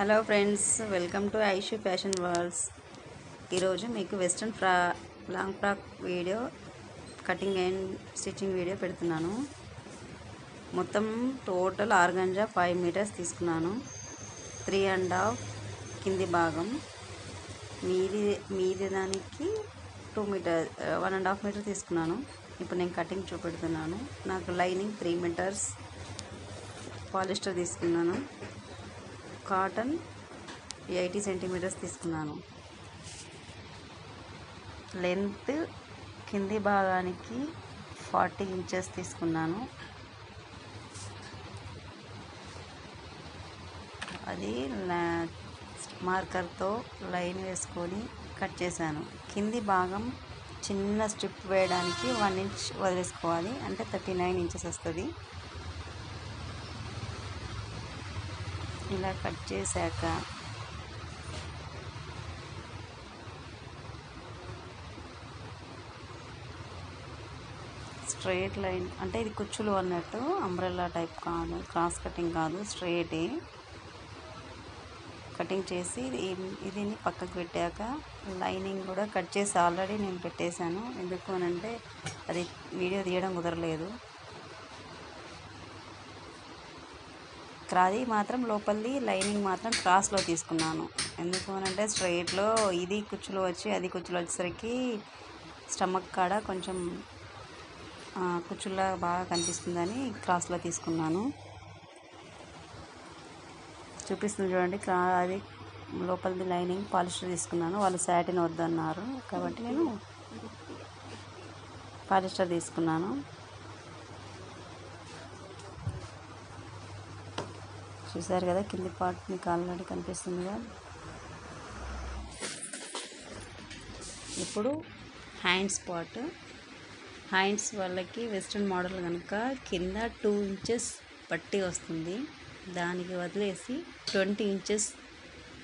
Hello friends, welcome to Aishu fashion world's. ఈరోజు మీకు western long frock video cutting and stitching video పెడుతున్నాను. మొత్తం total organza 5 metres తీసుకున్నాను. 3.5 కింది భాగం, మీది దానికి 2 మీటర్ 1.5 మీటర్ తీసుకున్నాను. ఇప్పుడు నేను కటింగ్ చూపెడుతున్నాను. నాకు లైనింగ్ 3 మీటర్స్ పాలిస్టర్ తీసుకున్నాను. కాటన్ 80 సెంటీమీటర్స్ తీసుకున్నాను. లెంత్ కింది భాగానికి 40 ఇంచెస్ తీసుకున్నాను. అది మార్కర్తో లైన్ వేసుకొని కట్ చేశాను. కింది భాగం చిన్న స్ట్రిప్ వేయడానికి 1 ఇంచ్ వదిలేసుకోవాలి, అంటే 39 ఇంచెస్ వస్తుంది. ఇలా కట్ చేశాక స్ట్రైట్ లైన్, అంటే ఇది కుచ్చులు అన్నట్టు, అంబ్రెల్లా టైప్ కాదు, క్రాస్ కటింగ్ కాదు, స్ట్రైటే కటింగ్ చేసి ఇది పక్కకు పెట్టాక లైనింగ్ కూడా కట్ చేసి ఆల్రెడీ నేను పెట్టేశాను. ఎందుకు అనంటే అది వీడియో తీయడం కుదరలేదు. క్రాది మాత్రం లోపలిది లైనింగ్ మాత్రం క్రాస్లో తీసుకున్నాను. ఎందుకు అనంటే స్ట్రైట్లో ఇది కుచ్చులు వచ్చి అది కుచ్చులు వచ్చేసరికి స్టమక్ కాడ కొంచెం కుచ్చుల్లా బాగా కనిపిస్తుందని క్రాస్లో తీసుకున్నాను. చూపిస్తుంది చూడండి. అది లోపలిది లైనింగ్ పాలిస్టర్ తీసుకున్నాను. వాళ్ళు సాటిన్ వద్దన్నారు కాబట్టి నేను పాలిస్టర్ తీసుకున్నాను. చూసారు కదా, కింది పార్ట్ మీకు ఆల్రెడీ కనిపిస్తుందిగా. ఇప్పుడు హ్యాండ్స్ పార్ట్. హ్యాండ్స్ వాళ్ళకి వెస్ట్రన్ మోడల్ కనుక కింద 2 ఇంచెస్ పట్టి వస్తుంది. దానికి వదిలేసి 20 ఇంచెస్,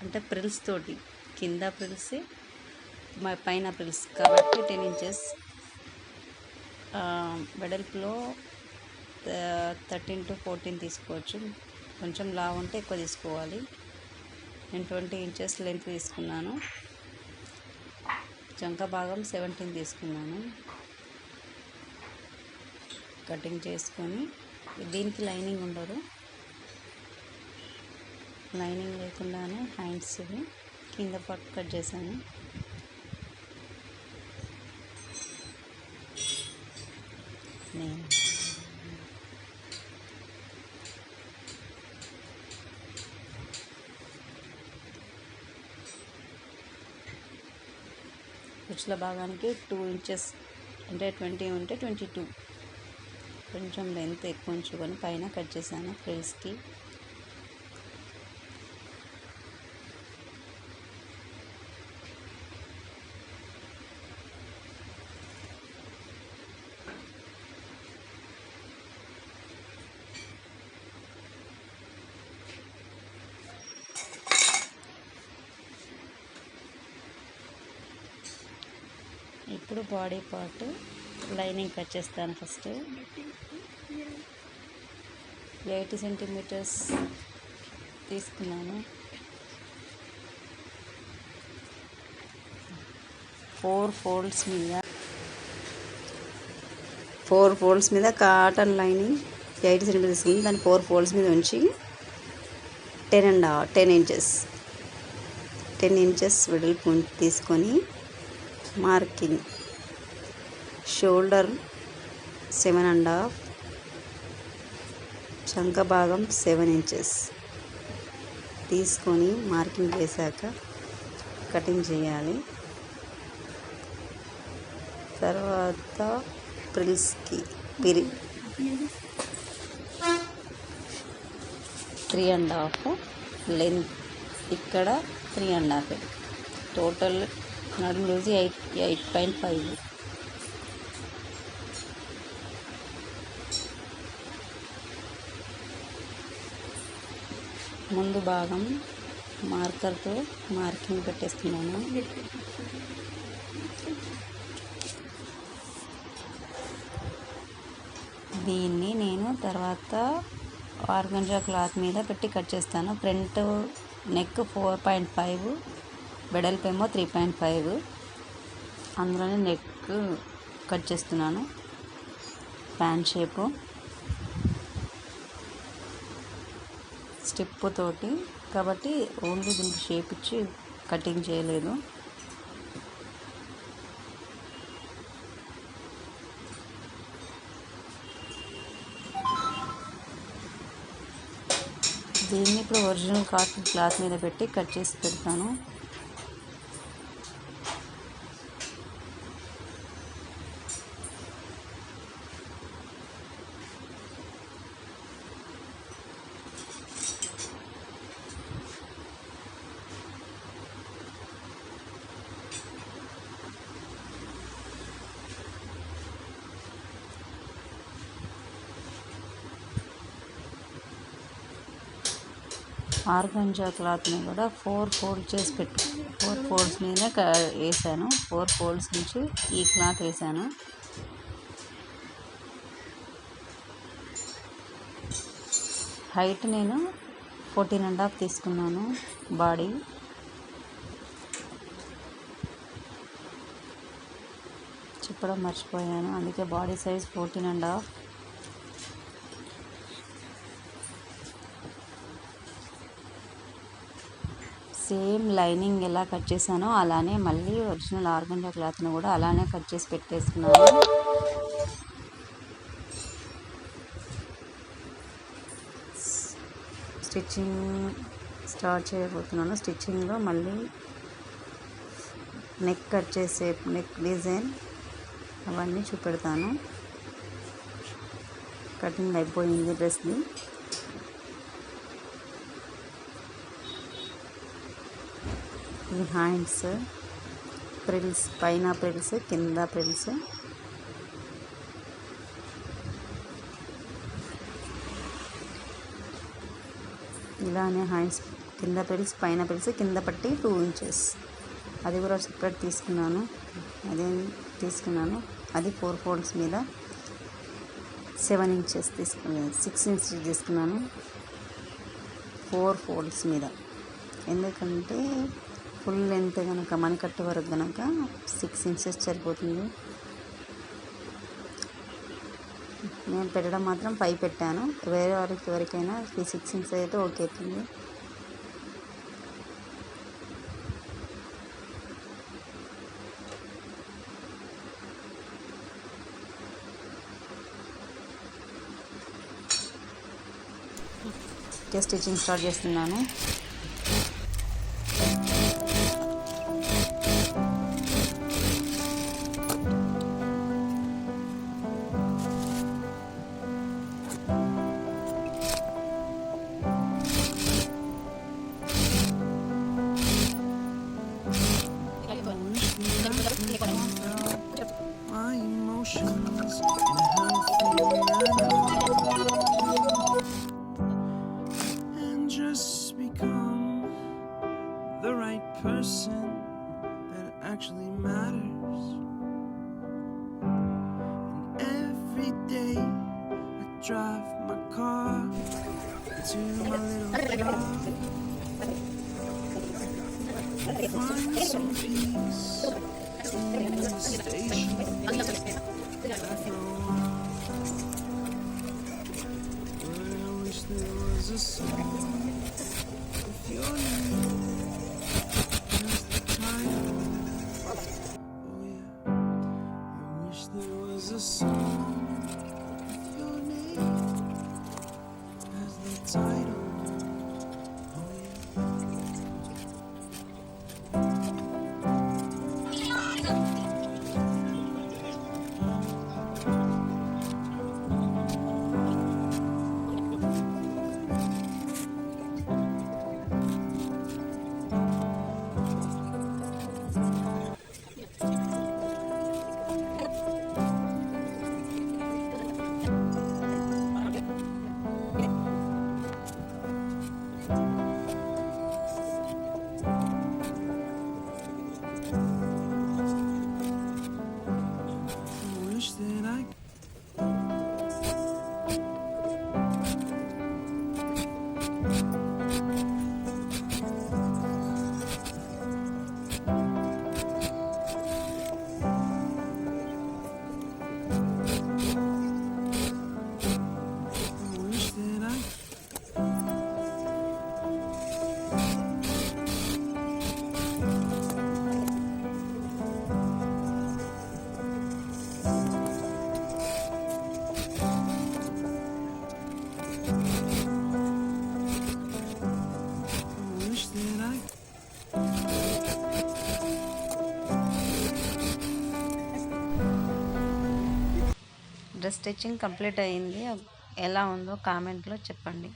అంటే ప్రిల్స్ తోటి, కింద ప్రిల్స్ పైన ప్రిల్స్ కాబట్టి 10 ఇంచెస్ వెడల్పులో 13 to 14 తీసుకోవచ్చు. కొంచెం లావు ఉంటే ఎక్కువ తీసుకోవాలి. నేను 20 ఇంచెస్ లెంత్ తీసుకున్నాను. చంక భాగం 17 తీసుకున్నాను. కటింగ్ చేసుకొని, దీనికి లైనింగ్ ఉండదు, లైనింగ్ లేకుండానే హ్యాండ్స్ కింద పార్ట్ కట్ చేశాను. నేను కుచ్చుల భాగానికి 2 ఇంచెస్, అంటే 20 ఉంటే 22, కొంచెం లెంత్ ఎక్కువ ఉంచుకొని పైన కట్ చేశాను ఫ్రిల్స్కి. ఇప్పుడు బాడీ పార్ట్ లైనింగ్ కట్ చేస్తాను. ఫస్ట్ 80 సెంటీమీటర్స్ తీసుకున్నాను. 4 ఫోల్డ్స్ మీద కాటన్ లైనింగ్ 80 సెంటీమీటర్స్ తీసుకుని దాన్ని 4 ఫోల్డ్స్ మీద ఉంచి 10 ఇంచెస్ వెడల్పు తీసుకొని మార్కింగ్ షోల్డర్ 7.5, చంక భాగం 7 ఇంచెస్ తీసుకొని మార్కింగ్ చేశాక కటింగ్ చేయాలి. తర్వాత ప్రిల్స్కి 3.5 లెంత్, ఇక్కడ 3.5, టోటల్ నడుము లూజీ 8.5. ముందు భాగం మార్కర్తో మార్కింగ్ పెట్టేస్తున్నాను. దీన్ని నేను తర్వాత ఆర్గంజా క్లాత్ మీద పెట్టి కట్ చేస్తాను. Front neck 4.5, వెడల్పేమో 3.5. అందులోనే నెక్ కట్ చేస్తున్నాను, ప్యాంట్ షేపు స్టిప్ తోటి, కాబట్టి ఓన్లీ దీనికి షేప్ ఇచ్చి కటింగ్ చేయలేదు. దీన్ని ఇప్పుడు ఒరిజినల్ కాటన్ క్లాత్ మీద పెట్టి కట్ చేసి పెడతాను. ఆర్గంజా క్లాత్ని కూడా 4 ఫోల్డ్ చేసి 4 ఫోల్డ్స్ మీద వేసాను. 4 ఫోల్డ్స్ నుంచి ఈ క్లాత్ వేసాను. హైట్ నేను 14.5 తీసుకున్నాను. బాడీ చెప్పడం మర్చిపోయాను, అందుకే బాడీ సైజ్ 14.5. సేమ్ లైనింగ్ ఎలా కట్ చేశానో అలానే మళ్ళీ ఒరిజినల్ ఆర్గంజా క్లాత్ను కూడా అలానే కట్ చేసి పెట్టేసుకున్నాను. స్టిచ్చింగ్ స్టార్ట్ చేయబోతున్నాను. స్టిచ్చింగ్లో మళ్ళీ నెక్ కట్ చేసే నెక్ డిజైన్ అవన్నీ చూపెడతాను. కటింగ్ అయిపోయింది డ్రెస్ని. ఈ హ్యాండ్స్ ప్రిల్స్, పైన ప్రిల్స్, కింద ప్రిల్స్. ఇలానే హ్యాండ్స్ కింద ప్రిల్స్, పైన ప్రిల్స్, కింద పట్టి 2 ఇంచెస్. అది కూడా సెపరేట్ తీసుకున్నాను. అది 4 ఫోల్డ్స్ మీద 7 ఇంచెస్ తీసుకున్నాను, 6 ఇంచెస్ తీసుకున్నాను 4 ఫోల్డ్స్ మీద. ఎందుకంటే ఫుల్ లెంత్ కనుక మణికట్టు వరకు కనుక 6 ఇంచెస్ సరిపోతుంది. నేను పెట్టడం మాత్రం 5 పెట్టాను. వేరే వారికి ఎవరికైనా 6 ఇంచెస్ అయితే ఓకే అవుతుంది. స్టిచ్చింగ్ స్టార్ట్ చేస్తున్నాను. My emotions in a healthy manner and just become the right person that actually matters. And every day I drive my car to my little job, find some peace in the station after a while. But I wish there was a song with your name as the title. Oh yeah, I wish there was a song with your name as the title. Oh yeah. Wish that I dress stitching complete అయింది. ఎలా ఉందో కామెంట్లో చెప్పండి.